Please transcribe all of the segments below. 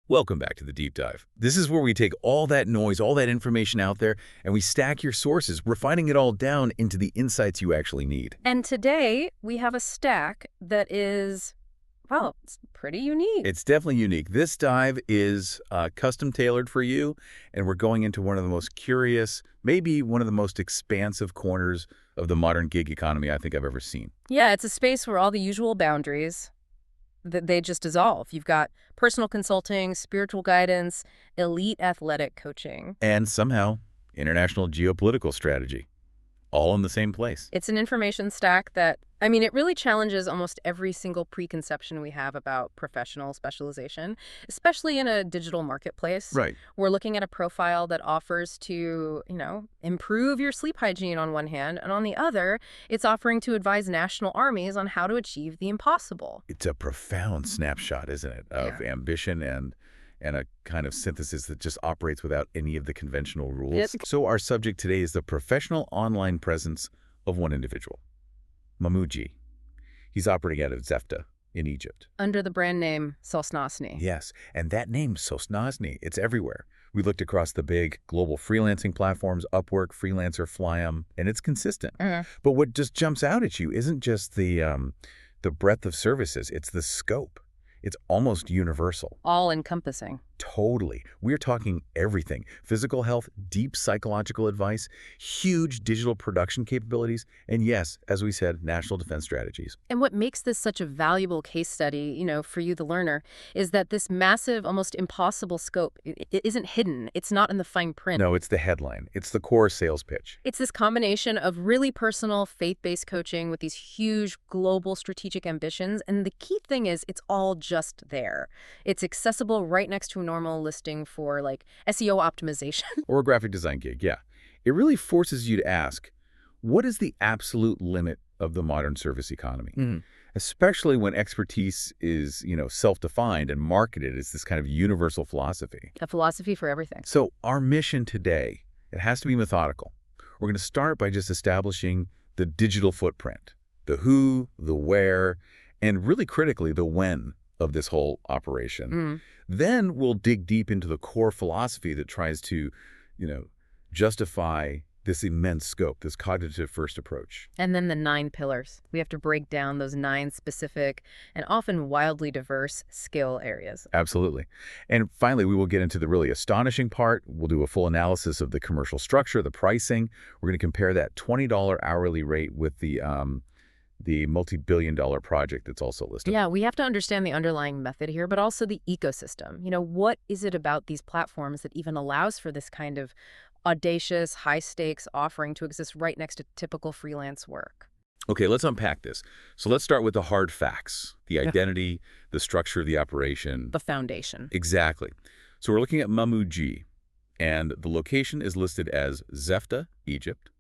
Welcome back to the Deep Dive. This is where we take all that noise, all that information out there, and we stack your sources, refining it all down into the insights you actually need. And today we have a stack that is, well, it's pretty unique. It's definitely unique. This dive is custom tailored for you, and we're going into one of the most curious, maybe one of the most expansive corners of the modern gig economy I think I've ever seen. Yeah, it's a space where all the usual boundaries, they just dissolve. You've got personal consulting, spiritual guidance, elite athletic coaching. And somehow, international geopolitical strategy, all in the same place. It's an information stack that, it really challenges almost every single preconception we have about professional specialization, especially in a digital marketplace. Right. We're looking at a profile that offers to, improve your sleep hygiene on one hand, and on the other, it's offering to advise national armies on how to achieve the impossible. It's a profound snapshot, isn't it, of ambition and a kind of synthesis that just operates without any of the conventional rules. So our subject today is the professional online presence of one individual, Mamou. He's operating out of Zefta in Egypt. Under the brand name Sosnosny. Yes, and that name, Sosnosny, it's everywhere. We looked across the big global freelancing platforms, Upwork, Freelancer, Flyum, and it's consistent. But what just jumps out at you isn't just the breadth of services, it's the scope. It's almost universal. All-encompassing. Totally. We're talking everything. Physical health, deep psychological advice, huge digital production capabilities, and yes, as we said, national defense strategies. And what makes this such a valuable case study, for you, the learner, is that this massive, almost impossible scope, it isn't hidden. It's not in the fine print. No, it's the headline. It's the core sales pitch. It's this combination of really personal, faith-based coaching with these huge global strategic ambitions. And the key thing is it's all just there. It's accessible right next to a normal listing for SEO optimization. Or a graphic design gig, yeah. It really forces you to ask, what is the absolute limit of the modern service economy? Especially when expertise is, self-defined and marketed as this kind of universal philosophy. A philosophy for everything. So our mission today, it has to be methodical. We're going to start by just establishing the digital footprint, the who, the where, and really critically, the when of this whole operation. Then we'll dig deep into the core philosophy that tries to, justify this immense scope, this cognitive first approach. And then the 9 pillars. We have to break down those 9 specific and often wildly diverse skill areas. Absolutely. And finally, we will get into the really astonishing part. We'll do a full analysis of the commercial structure, the pricing. We're going to compare that $20 hourly rate with the multi-billion-dollar project that's also listed. Yeah, we have to understand the underlying method here, but also the ecosystem. What is it about these platforms that even allows for this kind of audacious, high-stakes offering to exist right next to typical freelance work? Okay, let's unpack this. So let's start with the hard facts, the identity, the structure of the operation. The foundation. Exactly. So we're looking at Mamou, and the location is listed as Zefta, Egypt.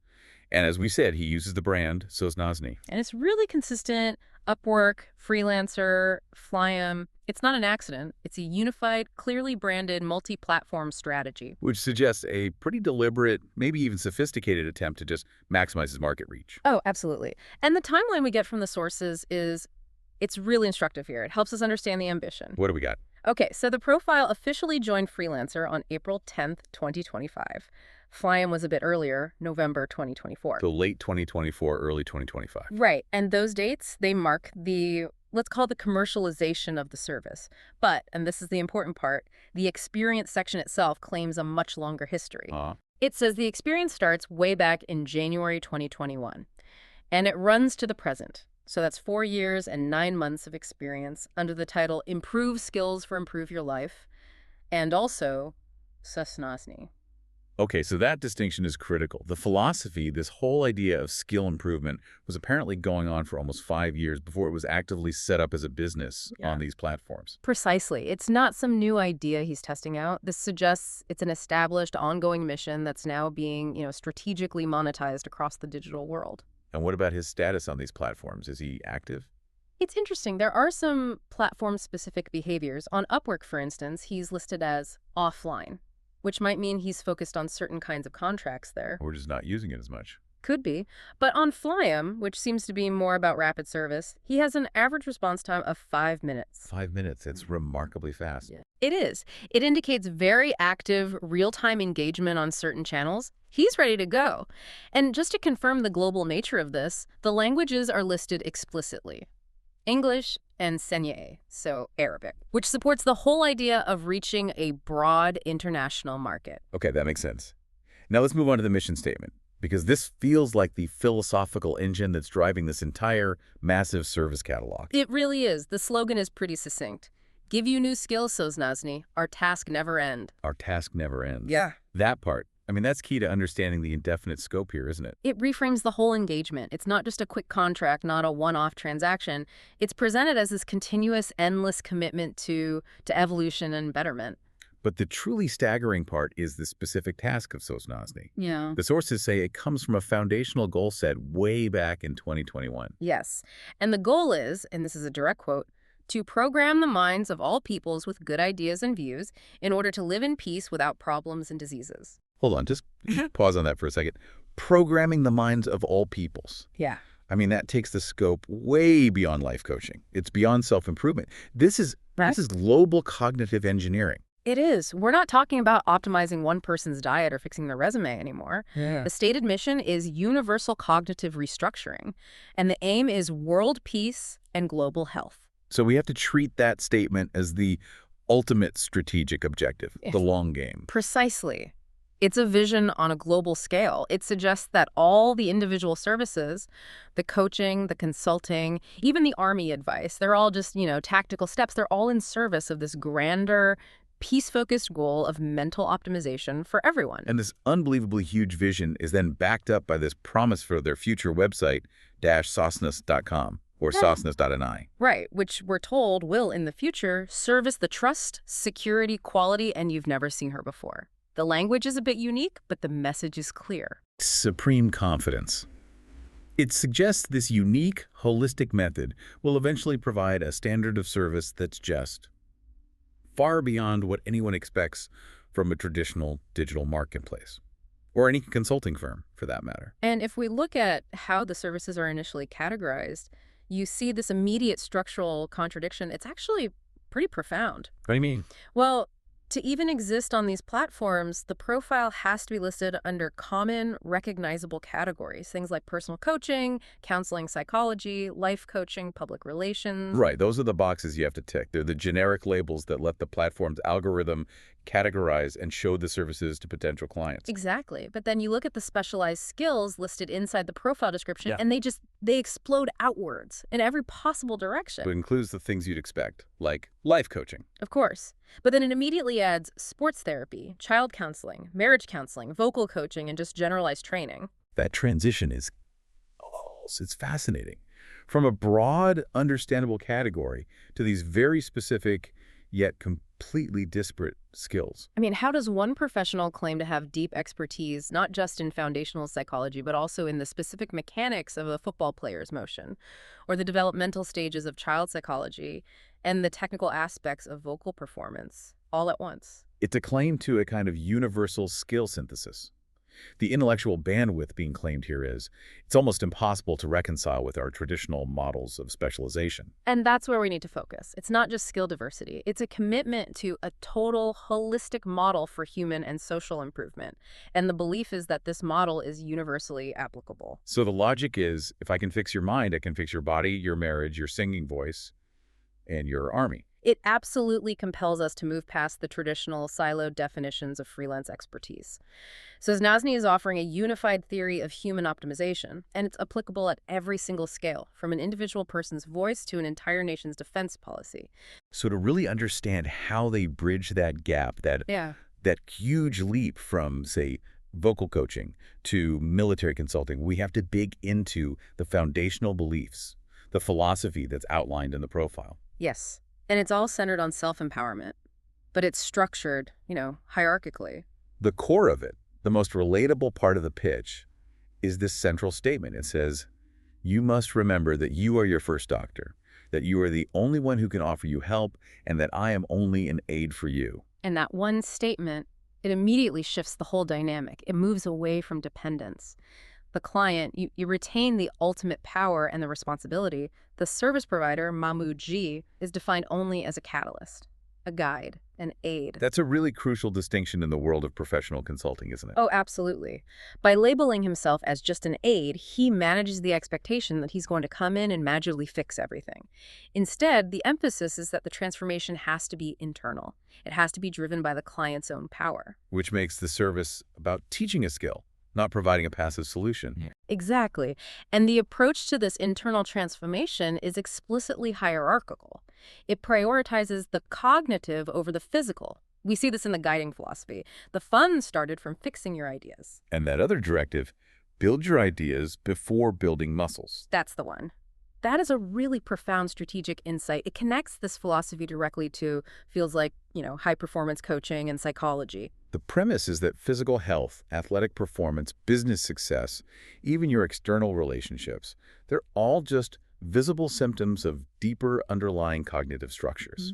And as we said, he uses the brand Sosnosny. And it's really consistent. Upwork, Freelancer, Flyum. It's not an accident. It's a unified, clearly branded, multi-platform strategy. Which suggests a pretty deliberate, maybe even sophisticated attempt to just maximize his market reach. Oh, absolutely. And the timeline we get from the sources it's really instructive here. It helps us understand the ambition. What do we got? Okay, so the profile officially joined Freelancer on April 10th, 2025. Flyum was a bit earlier, November 2024. So late 2024, early 2025. Right, and those dates, they mark let's call it the commercialization of the service. But, and this is the important part, the experience section itself claims a much longer history. It says the experience starts way back in January 2021, and it runs to the present. So that's 4 years and 9 months of experience under the title Improve Skills for Improve Your Life, and also Sosnosny. Okay, so that distinction is critical. The philosophy, this whole idea of skill improvement, was apparently going on for almost 5 years before it was actively set up as a business on these platforms. Precisely. It's not some new idea he's testing out. This suggests it's an established, ongoing mission that's now being, strategically monetized across the digital world. And what about his status on these platforms? Is he active? It's interesting. There are some platform-specific behaviors. On Upwork, for instance, he's listed as offline, which might mean he's focused on certain kinds of contracts there. Or just not using it as much. Could be. But on Fly'em, which seems to be more about rapid service, he has an average response time of 5 minutes. 5 minutes. It's remarkably fast. Yeah. It is. It indicates very active, real-time engagement on certain channels. He's ready to go. And just to confirm the global nature of this, the languages are listed explicitly. English and Senye, so Arabic, which supports the whole idea of reaching a broad international market. Okay, that makes sense. Now let's move on to the mission statement, because this feels like the philosophical engine that's driving this entire massive service catalog. It really is. The slogan is pretty succinct. Give you new skills, Soznazni. Our task never end. Our task never ends. Yeah. That part, I mean, that's key to understanding the indefinite scope here, isn't it? It reframes the whole engagement. It's not just a quick contract, not a one-off transaction. It's presented as this continuous, endless commitment to evolution and betterment. But the truly staggering part is the specific task of Soznazni. Yeah. The sources say it comes from a foundational goal set way back in 2021. Yes. And the goal is, and this is a direct quote, to program the minds of all peoples with good ideas and views in order to live in peace without problems and diseases. Hold on, just pause on that for a second. Programming the minds of all peoples. Yeah. I mean, that takes the scope way beyond life coaching. It's beyond self-improvement. This is global cognitive engineering. It is. We're not talking about optimizing one person's diet or fixing their resume anymore. Yeah. The stated mission is universal cognitive restructuring, and the aim is world peace and global health. So we have to treat that statement as the ultimate strategic objective, the long game. Precisely. It's a vision on a global scale. It suggests that all the individual services, the coaching, the consulting, even the Army advice, they're all just, tactical steps. They're all in service of this grander, peace-focused goal of mental optimization for everyone. And this unbelievably huge vision is then backed up by this promise for their future website, sosnas.com or sosnas.ni. Right, which we're told will, in the future, service the trust, security, quality, and you've never seen her before. The language is a bit unique, but the message is clear. Supreme confidence. It suggests this unique, holistic method will eventually provide a standard of service that's just far beyond what anyone expects from a traditional digital marketplace, or any consulting firm, for that matter. And if we look at how the services are initially categorized, you see this immediate structural contradiction. It's actually pretty profound. What do you mean? Well, to even exist on these platforms, the profile has to be listed under common, recognizable categories. Things like personal coaching, counseling psychology, life coaching, public relations. Right. Those are the boxes you have to tick. They're the generic labels that let the platform's algorithm categorize and show the services to potential clients. Exactly. But then you look at the specialized skills listed inside the profile description, and they explode outwards in every possible direction. It includes the things you'd expect, like life coaching. Of course. But then it immediately adds sports therapy, child counseling, marriage counseling, vocal coaching, and just generalized training. That transition is, it's fascinating. From a broad, understandable category to these very specific, yet completely disparate skills. I mean, how does one professional claim to have deep expertise, not just in foundational psychology, but also in the specific mechanics of a football player's motion, or the developmental stages of child psychology, and the technical aspects of vocal performance, all at once? It's a claim to a kind of universal skill synthesis. The intellectual bandwidth being claimed here is, it's almost impossible to reconcile with our traditional models of specialization. And that's where we need to focus. It's not just skill diversity. It's a commitment to a total, holistic model for human and social improvement. And the belief is that this model is universally applicable. So the logic is, if I can fix your mind, I can fix your body, your marriage, your singing voice, and your army. It absolutely compels us to move past the traditional siloed definitions of freelance expertise. Soznazni is offering a unified theory of human optimization, and it's applicable at every single scale, from an individual person's voice to an entire nation's defense policy. So to really understand how they bridge that gap, that huge leap from, say, vocal coaching to military consulting, we have to dig into the foundational beliefs, the philosophy that's outlined in the profile. Yes. And it's all centered on self-empowerment, but it's structured, hierarchically. The core of it, the most relatable part of the pitch, is this central statement. It says, you must remember that you are your first doctor, that you are the only one who can offer you help, and that I am only an aid for you. And that one statement, it immediately shifts the whole dynamic. It moves away from dependence. the client, you retain the ultimate power and the responsibility. The service provider, Mahmoud G, is defined only as a catalyst, a guide, an aid. That's a really crucial distinction in the world of professional consulting, isn't it? Oh, absolutely. By labeling himself as just an aid, he manages the expectation that he's going to come in and magically fix everything. Instead, the emphasis is that the transformation has to be internal. It has to be driven by the client's own power. Which makes the service about teaching a skill, not providing a passive solution. Yeah. Exactly. And the approach to this internal transformation is explicitly hierarchical. It prioritizes the cognitive over the physical. We see this in the guiding philosophy. The fun started from fixing your ideas. And that other directive, build your ideas before building muscles. That's the one. That is a really profound strategic insight. It connects this philosophy directly to fields like, high-performance coaching and psychology. The premise is that physical health, athletic performance, business success, even your external relationships, they're all just visible symptoms of deeper underlying cognitive structures.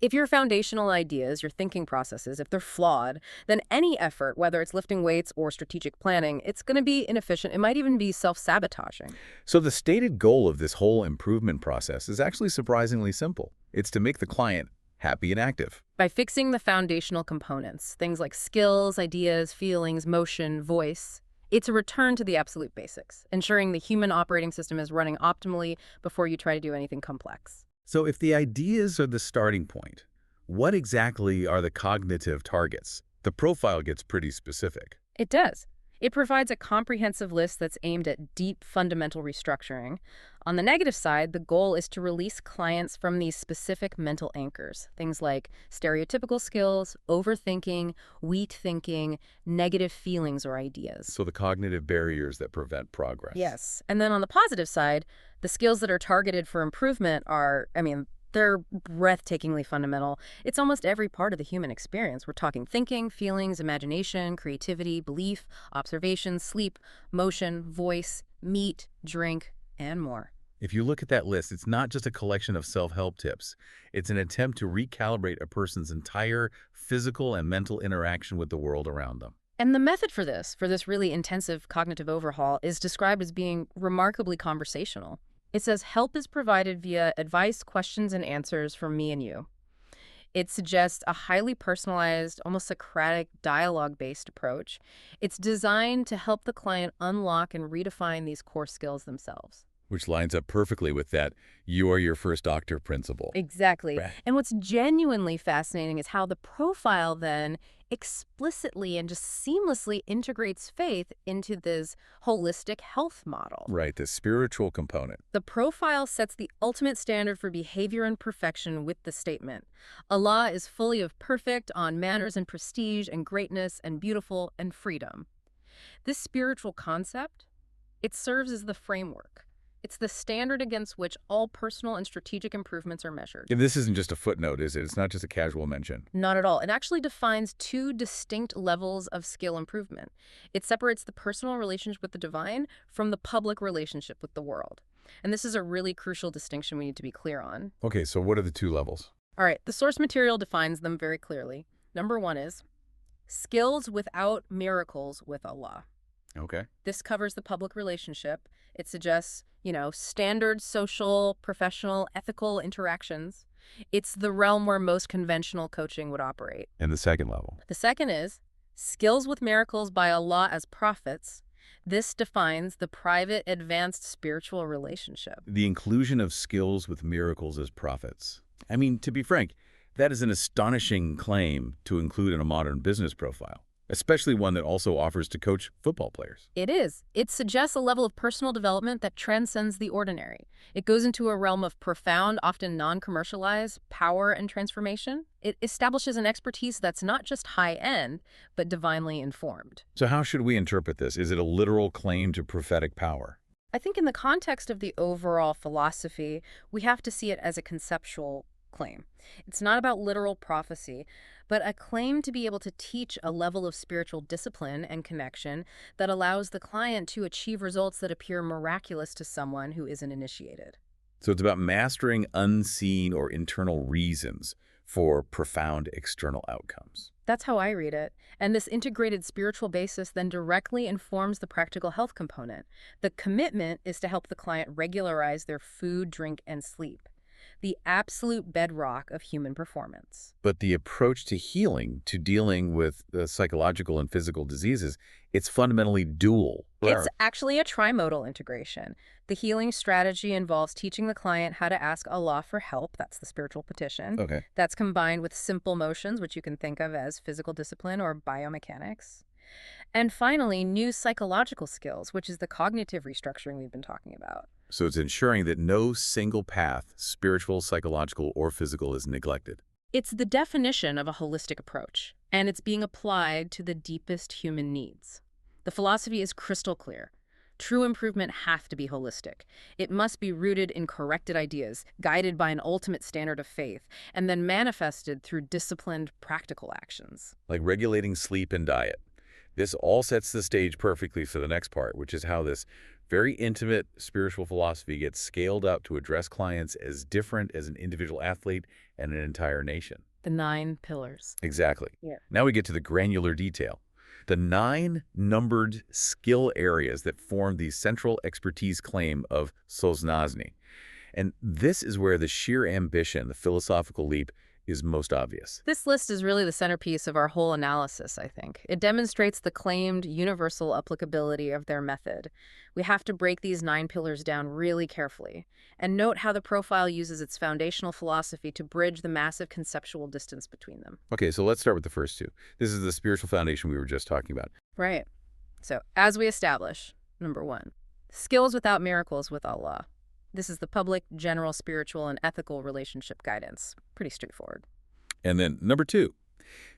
If your foundational ideas, your thinking processes, if they're flawed, then any effort, whether it's lifting weights or strategic planning, it's going to be inefficient. It might even be self-sabotaging. So the stated goal of this whole improvement process is actually surprisingly simple. It's to make the client happy and active. By fixing the foundational components, things like skills, ideas, feelings, motion, voice, it's a return to the absolute basics, ensuring the human operating system is running optimally before you try to do anything complex. So if the ideas are the starting point, what exactly are the cognitive targets? The profile gets pretty specific. It does. It provides a comprehensive list that's aimed at deep fundamental restructuring. On the negative side, the goal is to release clients from these specific mental anchors, things like stereotypical skills, overthinking, weak thinking, negative feelings or ideas. So the cognitive barriers that prevent progress. Yes. And then on the positive side, the skills that are targeted for improvement are, they're breathtakingly fundamental. It's almost every part of the human experience. We're talking thinking, feelings, imagination, creativity, belief, observation, sleep, motion, voice, meat, drink, and more. If you look at that list, it's not just a collection of self-help tips. It's an attempt to recalibrate a person's entire physical and mental interaction with the world around them. And the method for this really intensive cognitive overhaul, is described as being remarkably conversational. It says help is provided via advice, questions, and answers from me and you. It suggests a highly personalized, almost Socratic, dialogue-based approach. It's designed to help the client unlock and redefine these core skills themselves. Which lines up perfectly with that you are your first doctor principle. Exactly. Right. And what's genuinely fascinating is how the profile then explicitly and just seamlessly integrates faith into this holistic health model. Right, the spiritual component. The profile sets the ultimate standard for behavior and perfection with the statement, Allah is fully of perfect on manners and prestige and greatness and beautiful and freedom. This spiritual concept, it serves as the framework. It's the standard against which all personal and strategic improvements are measured. And this isn't just a footnote, is it? It's not just a casual mention. Not at all. It actually defines two distinct levels of skill improvement. It separates the personal relationship with the divine from the public relationship with the world. And this is a really crucial distinction we need to be clear on. Okay, so what are the two levels? All right, the source material defines them very clearly. Number one is skills without miracles with Allah. Okay. This covers the public relationship. It suggests, standard social, professional, ethical interactions. It's the realm where most conventional coaching would operate. And the second level? The second is skills with miracles by Allah as prophets. This defines the private, advanced spiritual relationship. The inclusion of skills with miracles as prophets. I mean, to be frank, that is an astonishing claim to include in a modern business profile, especially one that also offers to coach football players. It is. It suggests a level of personal development that transcends the ordinary. It goes into a realm of profound, often non-commercialized, power and transformation. It establishes an expertise that's not just high-end, but divinely informed. So how should we interpret this? Is it a literal claim to prophetic power? I think in the context of the overall philosophy, we have to see it as a conceptual claim. It's not about literal prophecy, but a claim to be able to teach a level of spiritual discipline and connection that allows the client to achieve results that appear miraculous to someone who isn't initiated. So it's about mastering unseen or internal reasons for profound external outcomes. That's how I read it. And this integrated spiritual basis then directly informs the practical health component. The commitment is to help the client regularize their food, drink, and sleep, the absolute bedrock of human performance. But the approach to healing, to dealing with psychological and physical diseases, it's fundamentally dual. It's actually a trimodal integration. The healing strategy involves teaching the client how to ask Allah for help, that's the spiritual petition. Okay. That's combined with simple motions, which you can think of as physical discipline or biomechanics. And finally, new psychological skills, which is the cognitive restructuring we've been talking about. So it's ensuring that no single path, spiritual, psychological, or physical, is neglected. It's the definition of a holistic approach, and it's being applied to the deepest human needs. The philosophy is crystal clear. True improvement has to be holistic. It must be rooted in corrected ideas, guided by an ultimate standard of faith, and then manifested through disciplined, practical actions. Like regulating sleep and diet. This all sets the stage perfectly for the next part, which is how this very intimate spiritual philosophy gets scaled up to address clients as different as an individual athlete and an entire nation. The 9 pillars. Exactly. Yeah. Now we get to the granular detail. The 9 numbered skill areas that form the central expertise claim of Sosnozni. And this is where the sheer ambition, the philosophical leap, is most obvious. This list is really the centerpiece of our whole analysis, I think. It demonstrates the claimed universal applicability of their method. We have to break these 9 pillars down really carefully and note how the profile uses its foundational philosophy to bridge the massive conceptual distance between them. Okay, so let's start with the first 2. This is the spiritual foundation we were just talking about. Right. So, as we establish, number 1, skills without miracles with Allah. This is the public, general, spiritual, and ethical relationship guidance. Pretty straightforward. And then number 2,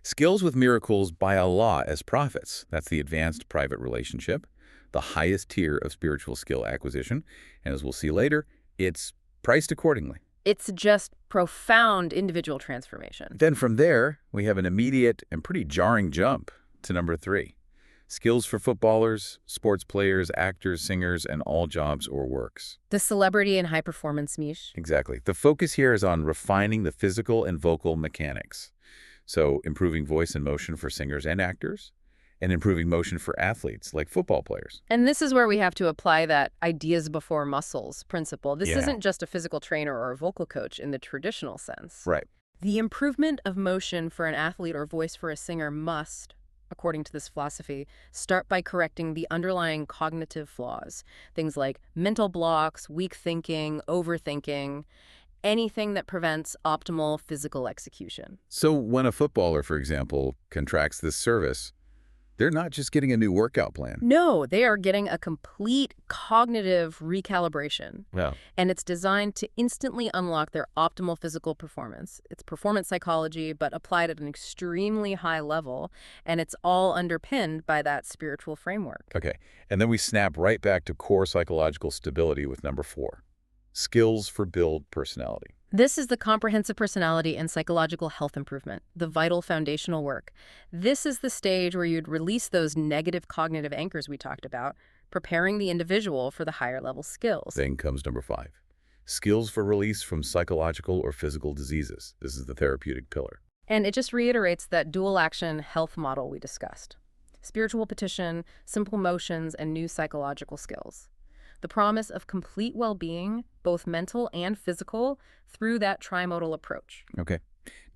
skills with miracles by Allah as prophets. That's the advanced private relationship, the highest tier of spiritual skill acquisition. And as we'll see later, it's priced accordingly. It's just profound individual transformation. Then from there, we have an immediate and pretty jarring jump to number 3. Skills for footballers, sports players, actors, singers, and all jobs or works. The celebrity and high-performance niche. Exactly. The focus here is on refining the physical and vocal mechanics. So improving voice and motion for singers and actors, and improving motion for athletes like football players. And this is where we have to apply that ideas before muscles principle. This Yeah. isn't just a physical trainer or a vocal coach in the traditional sense. Right. The improvement of motion for an athlete or voice for a singer must, according to this philosophy, start by correcting the underlying cognitive flaws. Things like mental blocks, weak thinking, overthinking, anything that prevents optimal physical execution. So when a footballer, for example, contracts this service, they're not just getting a new workout plan. No, they are getting a complete cognitive recalibration. Well, And it's designed to instantly unlock their optimal physical performance. It's performance psychology, but applied at an extremely high level, and it's all underpinned by that spiritual framework. okay. And then we snap right back to core psychological stability with number 4. Skills for build personality. This is the comprehensive personality and psychological health improvement, the vital foundational work. This is the stage where you'd release those negative cognitive anchors we talked about, preparing the individual for the higher level skills. Then comes number 5. Skills for release from psychological or physical diseases. This is the therapeutic pillar. And it just reiterates that dual action health model we discussed. Spiritual petition, simple motions, and new psychological skills. The promise of complete well-being, both mental and physical, through that trimodal approach. Okay.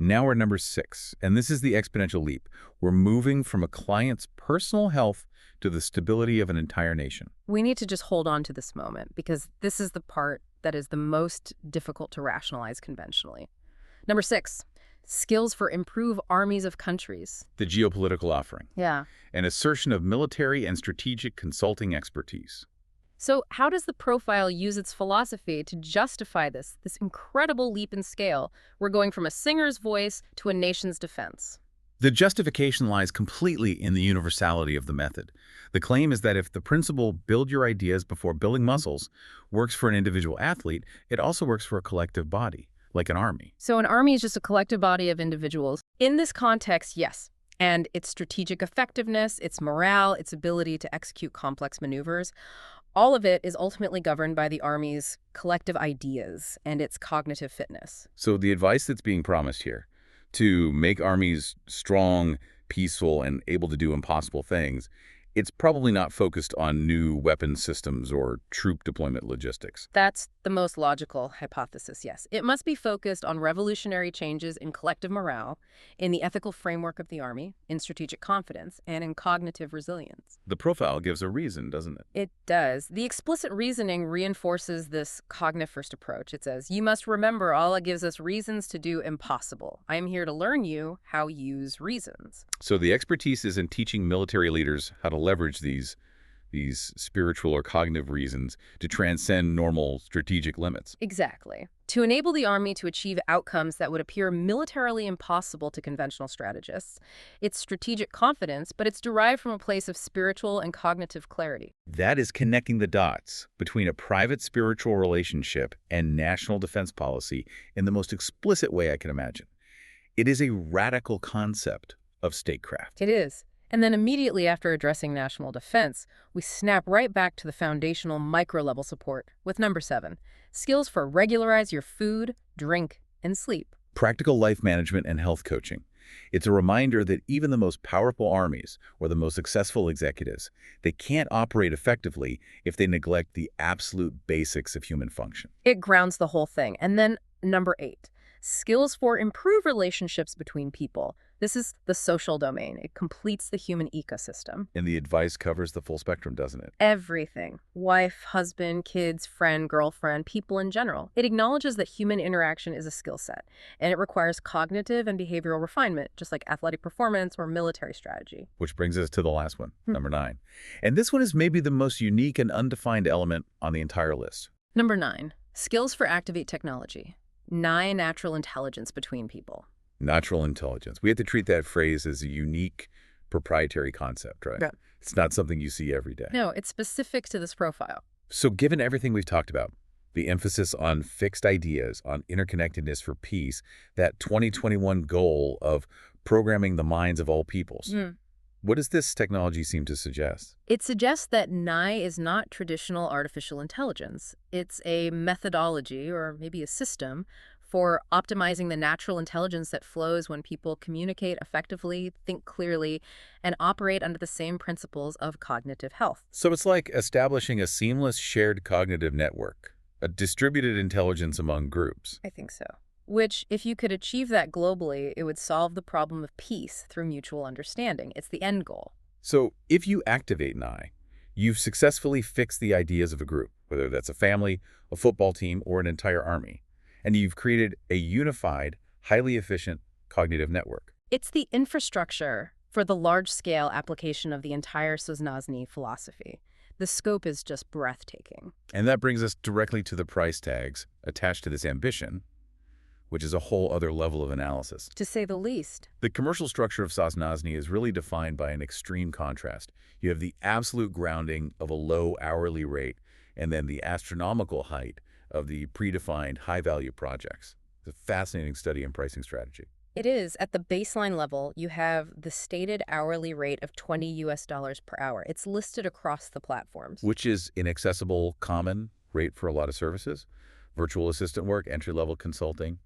Now we're number 6, and this is the exponential leap. We're moving from a client's personal health to the stability of an entire nation. We need to just hold on to this moment because this is the part that is the most difficult to rationalize conventionally. Number 6, skills for improve armies of countries. The geopolitical offering. Yeah. An assertion of military and strategic consulting expertise. So how does the profile use its philosophy to justify this incredible leap in scale? We're going from a singer's voice to a nation's defense. The justification lies completely in the universality of the method. The claim is that if the principle build your ideas before building muscles works for an individual athlete, it also works for a collective body, like an army. So an army is just a collective body of individuals. In this context, yes. And its strategic effectiveness, its morale, its ability to execute complex maneuvers, all of it is ultimately governed by the Army's collective ideas and its cognitive fitness. So the advice that's being promised here, to make armies strong, peaceful, and able to do impossible things, it's probably not focused on new weapon systems or troop deployment logistics. That's the most logical hypothesis, yes. It must be focused on revolutionary changes in collective morale, in the ethical framework of the Army, in strategic confidence, and in cognitive resilience. The profile gives a reason, doesn't it? It does. The explicit reasoning reinforces this cognitive-first approach. It says, you must remember Allah gives us reasons to do impossible. I am here to learn you how to use reasons. So the expertise is in teaching military leaders how to leverage these spiritual or cognitive reasons to transcend normal strategic limits. Exactly. To enable the Army to achieve outcomes that would appear militarily impossible to conventional strategists. It's strategic confidence, but it's derived from a place of spiritual and cognitive clarity. That is connecting the dots between a private spiritual relationship and national defense policy in the most explicit way I can imagine. It is a radical concept of statecraft. It is. And then immediately after addressing national defense, we snap right back to the foundational micro-level support with number 7, skills for regularize your food, drink, and sleep. Practical life management and health coaching. It's a reminder that even the most powerful armies or the most successful executives, they can't operate effectively if they neglect the absolute basics of human function. It grounds the whole thing. And then number 8, skills for improved relationships between people. This is the social domain. It completes the human ecosystem. And the advice covers the full spectrum, doesn't it? Everything. Wife, husband, kids, friend, girlfriend, people in general. It acknowledges that human interaction is a skill set, and it requires cognitive and behavioral refinement, just like athletic performance or military strategy. Which brings us to the last one, number 9. And this one is maybe the most unique and undefined element on the entire list. Number 9, skills for activate technology. 9, natural intelligence between people. Natural intelligence. We have to treat that phrase as a unique, proprietary concept, right? Yeah. It's not something you see every day. No, it's specific to this profile. So given everything we've talked about, the emphasis on fixed ideas, on interconnectedness for peace, that 2021 goal of programming the minds of all peoples, what does this technology seem to suggest? It suggests that NAI is not traditional artificial intelligence. It's a methodology, or maybe a system, for optimizing the natural intelligence that flows when people communicate effectively, think clearly, and operate under the same principles of cognitive health. So it's like establishing a seamless shared cognitive network, a distributed intelligence among groups. I think so. Which, if you could achieve that globally, it would solve the problem of peace through mutual understanding. It's the end goal. So if you activate NAI, you've successfully fixed the ideas of a group, whether that's a family, a football team, or an entire army. And you've created a unified, highly efficient cognitive network. It's the infrastructure for the large-scale application of the entire Sosnozni philosophy. The scope is just breathtaking. And that brings us directly to the price tags attached to this ambition, which is a whole other level of analysis. To say the least. The commercial structure of Sosnozni is really defined by an extreme contrast. You have the absolute grounding of a low hourly rate, and then the astronomical height of the predefined high-value projects. It's a fascinating study in pricing strategy. It is. At the baseline level, you have the stated hourly rate of $20 per hour. It's listed across the platforms. Which is an accessible, common rate for a lot of services. Virtual assistant work, entry-level consulting.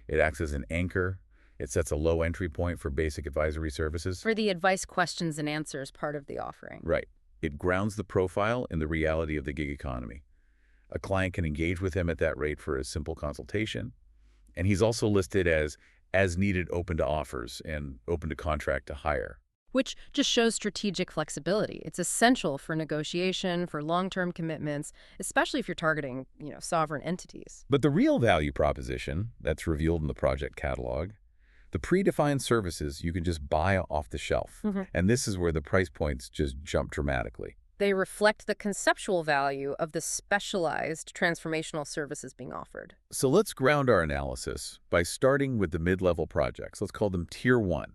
It acts as an anchor. It sets a low entry point for basic advisory services. For the advice questions and answers part of the offering. Right. It grounds the profile in the reality of the gig economy. A client can engage with him at that rate for a simple consultation. And he's also listed as needed open to offers and open to contract to hire. Which just shows strategic flexibility. It's essential for negotiation, for long-term commitments, especially if you're targeting, sovereign entities. But the real value proposition that's revealed in the project catalog, the predefined services you can just buy off the shelf. And this is where the price points just jump dramatically. They reflect the conceptual value of the specialized transformational services being offered. So let's ground our analysis by starting with the mid-level projects. Let's call them Tier 1,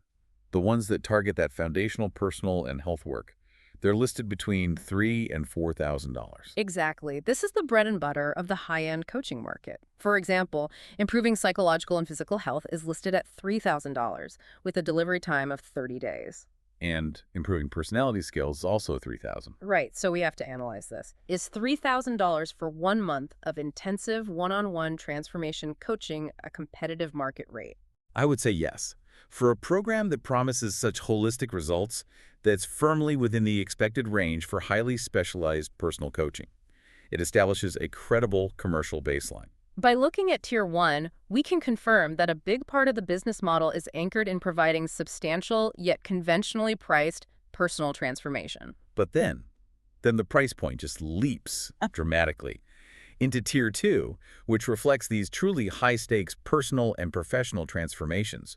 the ones that target that foundational personal and health work. They're listed between $3,000 and $4,000. Exactly. This is the bread and butter of the high-end coaching market. For example, improving psychological and physical health is listed at $3,000 with a delivery time of 30 days. And improving personality skills is also $3,000. Right, so we have to analyze this. Is $3,000 for 1 month of intensive one-on-one transformation coaching a competitive market rate? I would say yes. For a program that promises such holistic results, that's firmly within the expected range for highly specialized personal coaching. It establishes a credible commercial baseline. By looking at Tier 1, we can confirm that a big part of the business model is anchored in providing substantial yet conventionally priced personal transformation. But then the price point just leaps dramatically into Tier 2, which reflects these truly high-stakes personal and professional transformations.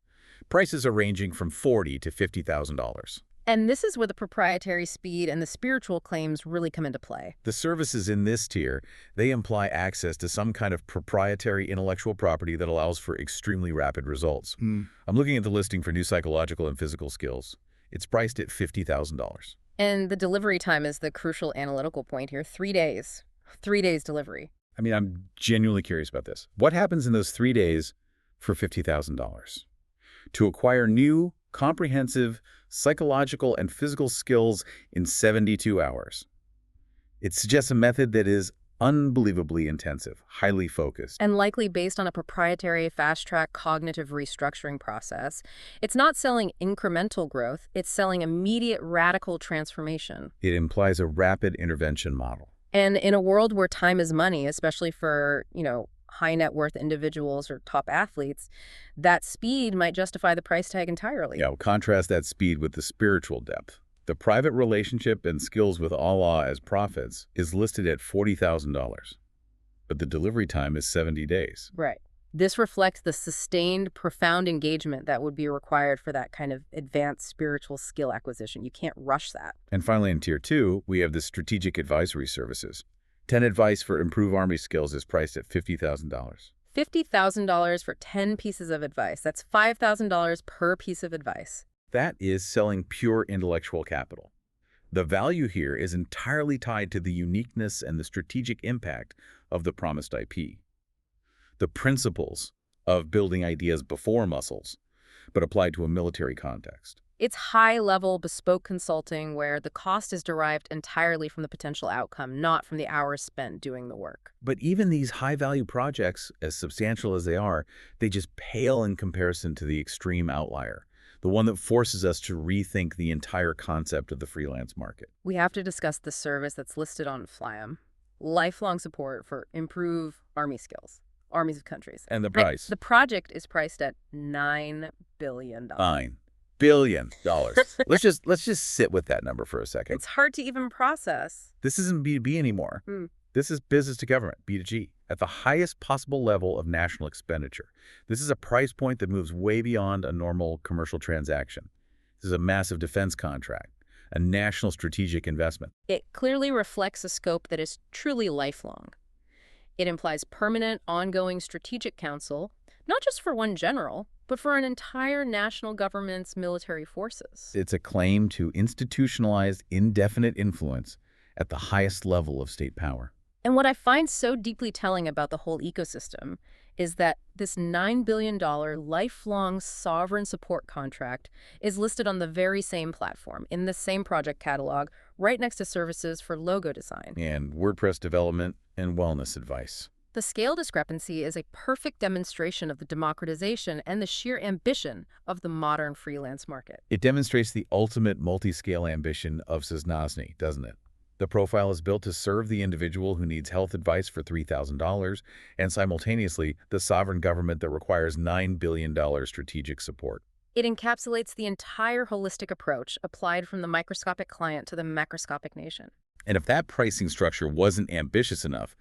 Prices are ranging from $40,000 to $50,000. And this is where the proprietary speed and the spiritual claims really come into play. The services in this tier, they imply access to some kind of proprietary intellectual property that allows for extremely rapid results. I'm looking at the listing for new psychological and physical skills. It's priced at $50,000. And the delivery time is the crucial analytical point here. 3 days. 3 days delivery. I mean, I'm genuinely curious about this. What happens in those 3 days for $50,000? To acquire new, comprehensive psychological and physical skills in 72 hours. It suggests a method that is unbelievably intensive, highly focused. And likely based on a proprietary fast-track cognitive restructuring process. It's not selling incremental growth, it's selling immediate radical transformation. It implies a rapid intervention model. And in a world where time is money, especially for, high net worth individuals or top athletes, that speed might justify the price tag entirely. Yeah, contrast that speed with the spiritual depth. The private relationship and skills with Allah as prophets is listed at $40,000, but the delivery time is 70 days. Right. This reflects the sustained, profound engagement that would be required for that kind of advanced spiritual skill acquisition. You can't rush that. And finally, in Tier 2, we have the strategic advisory services. 10 advice for improved Army skills is priced at $50,000. $50,000 for 10 pieces of advice. That's $5,000 per piece of advice. That is selling pure intellectual capital. The value here is entirely tied to the uniqueness and the strategic impact of the promised IP. The principles of building ideas before muscles, but applied to a military context. It's high-level bespoke consulting where the cost is derived entirely from the potential outcome, not from the hours spent doing the work. But even these high-value projects, as substantial as they are, they just pale in comparison to the extreme outlier, the one that forces us to rethink the entire concept of the freelance market. We have to discuss the service that's listed on Flyem. Lifelong support for improved Army skills. Armies of countries. And the price? The project is priced at $9 billion. $9 billion. Let's just sit with that number for a second. It's hard to even process. This isn't B2B anymore. This is business to government, B2G, at the highest possible level of national expenditure. This is a price point that moves way beyond a normal commercial transaction. This is a massive defense contract, a national strategic investment. It clearly reflects a scope that is truly lifelong. It implies permanent, ongoing strategic counsel, not just for one general, but for an entire national government's military forces. It's a claim to institutionalized, indefinite influence at the highest level of state power. And what I find so deeply telling about the whole ecosystem is that this $9 billion lifelong sovereign support contract is listed on the very same platform, in the same project catalog, right next to services for logo design. And WordPress development and wellness advice. The scale discrepancy is a perfect demonstration of the democratization and the sheer ambition of the modern freelance market. It demonstrates the ultimate multi-scale ambition of Sosnoshny, doesn't it? The profile is built to serve the individual who needs health advice for $3,000 and simultaneously the sovereign government that requires $9 billion strategic support. It encapsulates the entire holistic approach applied from the microscopic client to the macroscopic nation. And if that pricing structure wasn't ambitious enough,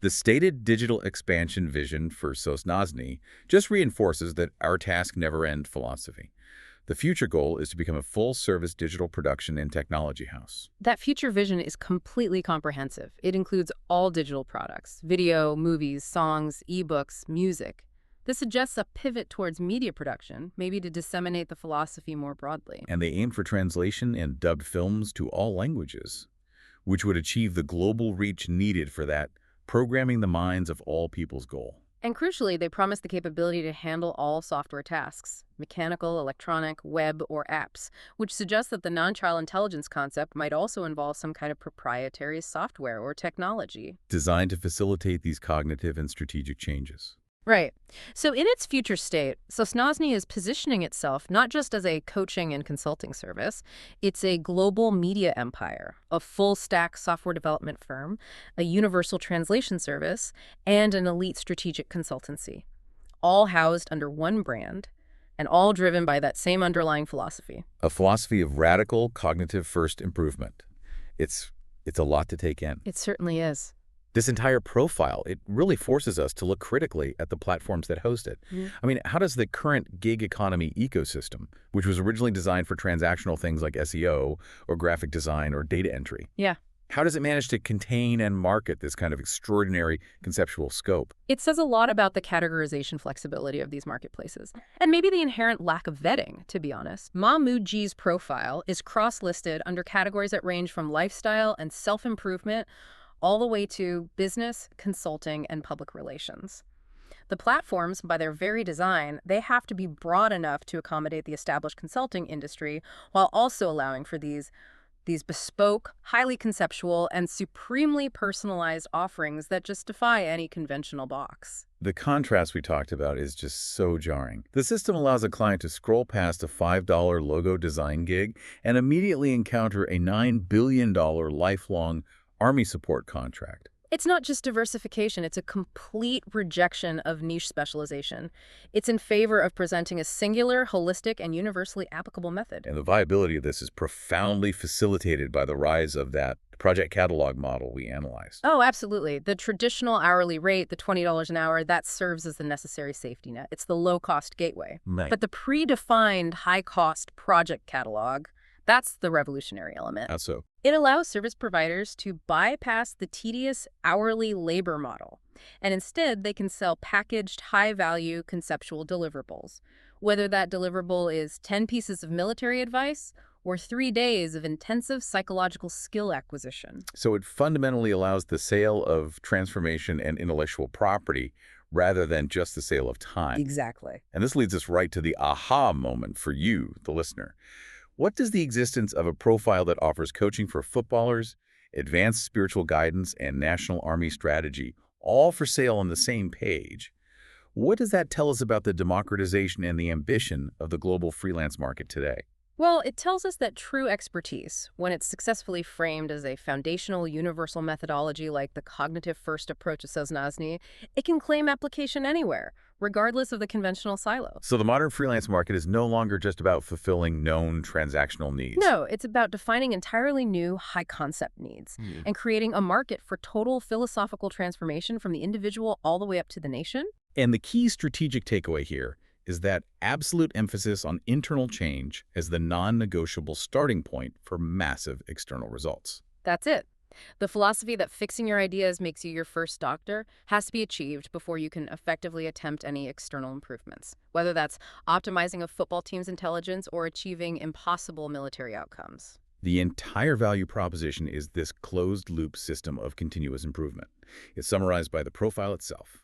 the stated digital expansion vision for Sosnoshny just reinforces that our task never end philosophy. The future goal is to become a full-service digital production and technology house. That future vision is completely comprehensive. It includes all digital products, video, movies, songs, ebooks, music. This suggests a pivot towards media production, maybe to disseminate the philosophy more broadly. And they aim for translation and dubbed films to all languages, which would achieve the global reach needed for that programming the minds of all people's goal. And crucially, they promise the capability to handle all software tasks, mechanical, electronic, web, or apps, which suggests that the non-child intelligence concept might also involve some kind of proprietary software or technology. Designed to facilitate these cognitive and strategic changes. Right. So in its future state, Sosnoshny is positioning itself not just as a coaching and consulting service, it's a global media empire, a full-stack software development firm, a universal translation service, and an elite strategic consultancy, all housed under one brand and all driven by that same underlying philosophy. A philosophy of radical cognitive first improvement. It's a lot to take in. It certainly is. This entire profile, it really forces us to look critically at the platforms that host it. I mean, how does the current gig economy ecosystem, which was originally designed for transactional things like SEO or graphic design or data entry, Yeah. how does it manage to contain and market this kind of extraordinary conceptual scope? It says a lot about the categorization flexibility of these marketplaces, and maybe the inherent lack of vetting, to be honest. Mahmoudji's profile is cross-listed under categories that range from lifestyle and self-improvement all the way to business, consulting, and public relations. The platforms, by their very design, they have to be broad enough to accommodate the established consulting industry while also allowing for these bespoke, highly conceptual, and supremely personalized offerings that just defy any conventional box. The contrast we talked about is just so jarring. The system allows a client to scroll past a $5 logo design gig and immediately encounter a $9 billion lifelong Army support contract. It's not just diversification, it's a complete rejection of niche specialization. It's in favor of presenting a singular, holistic, and universally applicable method. And the viability of this is profoundly facilitated by the rise of that project catalog model we analyzed. Oh, absolutely. The traditional hourly rate, the $20 an hour, that serves as the necessary safety net. It's the low-cost gateway. Right. But the predefined high-cost project catalog, that's the revolutionary element. How so? It allows service providers to bypass the tedious hourly labor model, and instead they can sell packaged, high-value conceptual deliverables, whether that deliverable is 10 pieces of military advice or 3 days of intensive psychological skill acquisition. So it fundamentally allows the sale of transformation and intellectual property rather than just the sale of time. Exactly. And this leads us right to the aha moment for you, the listener. What does the existence of a profile that offers coaching for footballers, advanced spiritual guidance, and National Army strategy, all for sale on the same page, what does that tell us about the democratization and the ambition of the global freelance market today? Well, it tells us that true expertise, when it's successfully framed as a foundational universal methodology like the cognitive-first approach of Sosnoshny, it can claim application anywhere, regardless of the conventional silo. So the modern freelance market is no longer just about fulfilling known transactional needs. No, it's about defining entirely new high-concept needs and creating a market for total philosophical transformation from the individual all the way up to the nation. And the key strategic takeaway here is that absolute emphasis on internal change as the non-negotiable starting point for massive external results. That's it. The philosophy that fixing your ideas makes you your first doctor has to be achieved before you can effectively attempt any external improvements, whether that's optimizing a football team's intelligence or achieving impossible military outcomes. The entire value proposition is this closed-loop system of continuous improvement. It's summarized by the profile itself.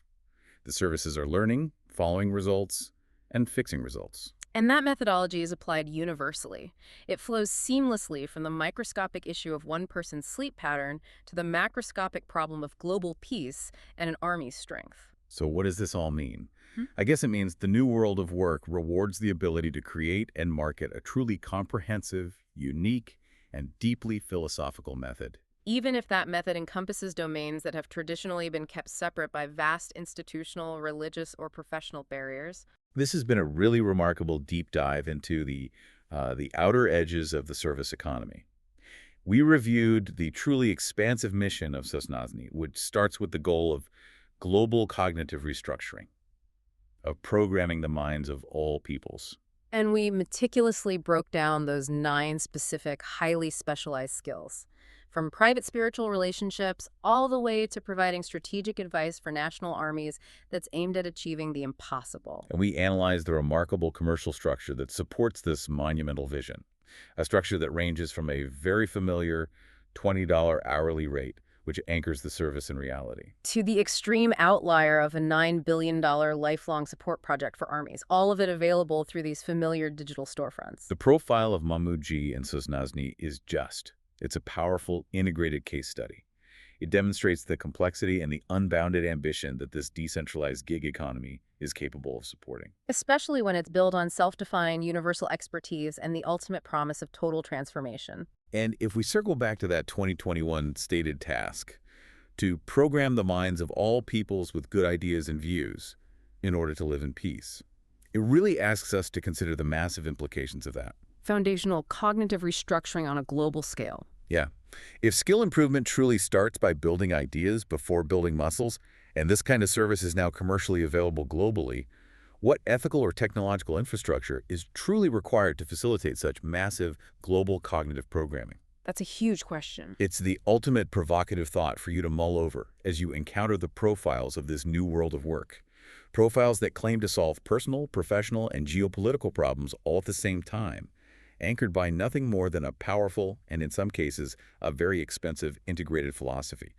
The services are learning, following results, and fixing results. And that methodology is applied universally. It flows seamlessly from the microscopic issue of one person's sleep pattern to the macroscopic problem of global peace and an army's strength. So what does this all mean? I guess it means the new world of work rewards the ability to create and market a truly comprehensive, unique, and deeply philosophical method. Even if that method encompasses domains that have traditionally been kept separate by vast institutional, religious, or professional barriers. This has been a really remarkable deep dive into the outer edges of the service economy. We reviewed the truly expansive mission of Sosnoshny, which starts with the goal of global cognitive restructuring, of programming the minds of all peoples. And we meticulously broke down those 9 specific, highly specialized skills, from private spiritual relationships all the way to providing strategic advice for national armies that's aimed at achieving the impossible. And we analyzed the remarkable commercial structure that supports this monumental vision, a structure that ranges from a very familiar $20 hourly rate, which anchors the service in reality, to the extreme outlier of a $9 billion lifelong support project for armies, all of it available through these familiar digital storefronts. The profile of Mahmoudji and Sosnoshny is just. It's a powerful, integrated case study. It demonstrates the complexity and the unbounded ambition that this decentralized gig economy is capable of supporting. Especially when it's built on self-defined universal expertise and the ultimate promise of total transformation. And if we circle back to that 2021 stated task, to program the minds of all peoples with good ideas and views in order to live in peace, it really asks us to consider the massive implications of that. Foundational cognitive restructuring on a global scale. Yeah. If skill improvement truly starts by building ideas before building muscles, and this kind of service is now commercially available globally, what ethical or technological infrastructure is truly required to facilitate such massive global cognitive programming? That's a huge question. It's the ultimate provocative thought for you to mull over as you encounter the profiles of this new world of work. Profiles that claim to solve personal, professional, and geopolitical problems all at the same time, anchored by nothing more than a powerful and, in some cases, a very expensive integrated philosophy.